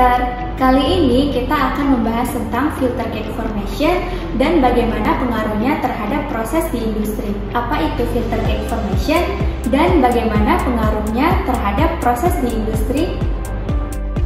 Letter. Kali ini kita akan membahas tentang filter cake formation dan bagaimana pengaruhnya terhadap proses di industri. Apa itu filter cake formation dan bagaimana pengaruhnya terhadap proses di industri?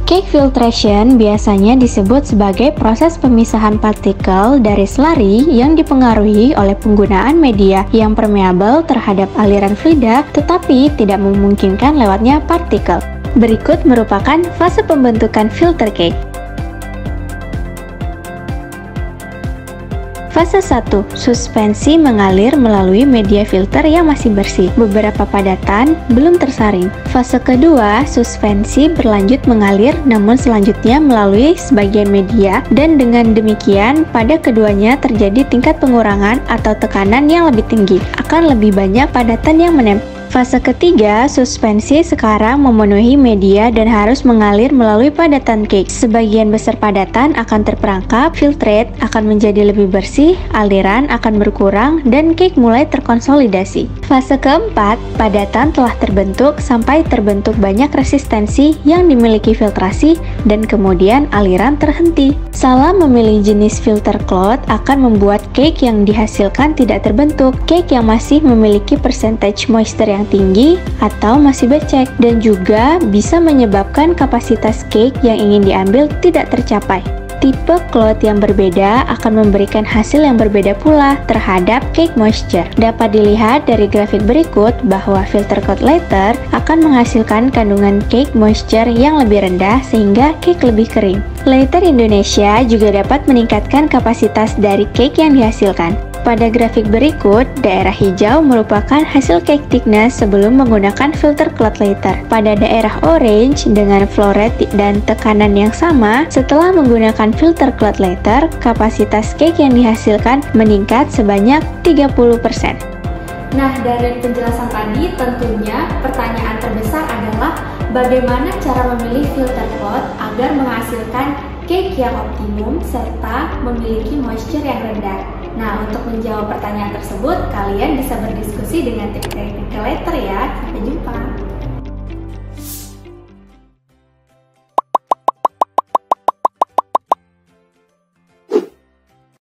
Cake filtration biasanya disebut sebagai proses pemisahan partikel dari slurry yang dipengaruhi oleh penggunaan media yang permeabel terhadap aliran fluida tetapi tidak memungkinkan lewatnya partikel. Berikut merupakan fase pembentukan filter cake. Fase 1. Suspensi mengalir melalui media filter yang masih bersih. Beberapa padatan belum tersaring. Fase kedua, suspensi berlanjut mengalir namun selanjutnya melalui sebagian media dan dengan demikian pada keduanya terjadi tingkat pengurangan atau tekanan yang lebih tinggi. Akan lebih banyak padatan yang menempel. Fase ketiga, suspensi sekarang memenuhi media dan harus mengalir melalui padatan cake. Sebagian besar padatan akan terperangkap, filtrate akan menjadi lebih bersih, aliran akan berkurang, dan cake mulai terkonsolidasi. Fase keempat, padatan telah terbentuk sampai terbentuk banyak resistensi yang dimiliki filtrasi dan kemudian aliran terhenti. Salah memilih jenis filter cloth akan membuat cake yang dihasilkan tidak terbentuk, cake yang masih memiliki percentage moisture yang tinggi atau masih becek, dan juga bisa menyebabkan kapasitas cake yang ingin diambil tidak tercapai. Tipe cloth yang berbeda akan memberikan hasil yang berbeda pula terhadap cake moisture. Dapat dilihat dari grafik berikut bahwa filter cloth later akan menghasilkan kandungan cake moisture yang lebih rendah sehingga cake lebih kering. Later Indonesia juga dapat meningkatkan kapasitas dari cake yang dihasilkan. Pada grafik berikut, daerah hijau merupakan hasil cake thickness sebelum menggunakan filter cloth later. Pada daerah orange dengan flow rate dan tekanan yang sama, setelah menggunakan filter cloth later, kapasitas cake yang dihasilkan meningkat sebanyak 30%. Nah, dari penjelasan tadi tentunya pertanyaan terbesar adalah bagaimana cara memilih filter cloth agar menghasilkan cake yang optimum serta memiliki moisture yang rendah. Nah, untuk menjawab pertanyaan tersebut, kalian bisa berdiskusi dengan teknik letter ya. Sampai jumpa.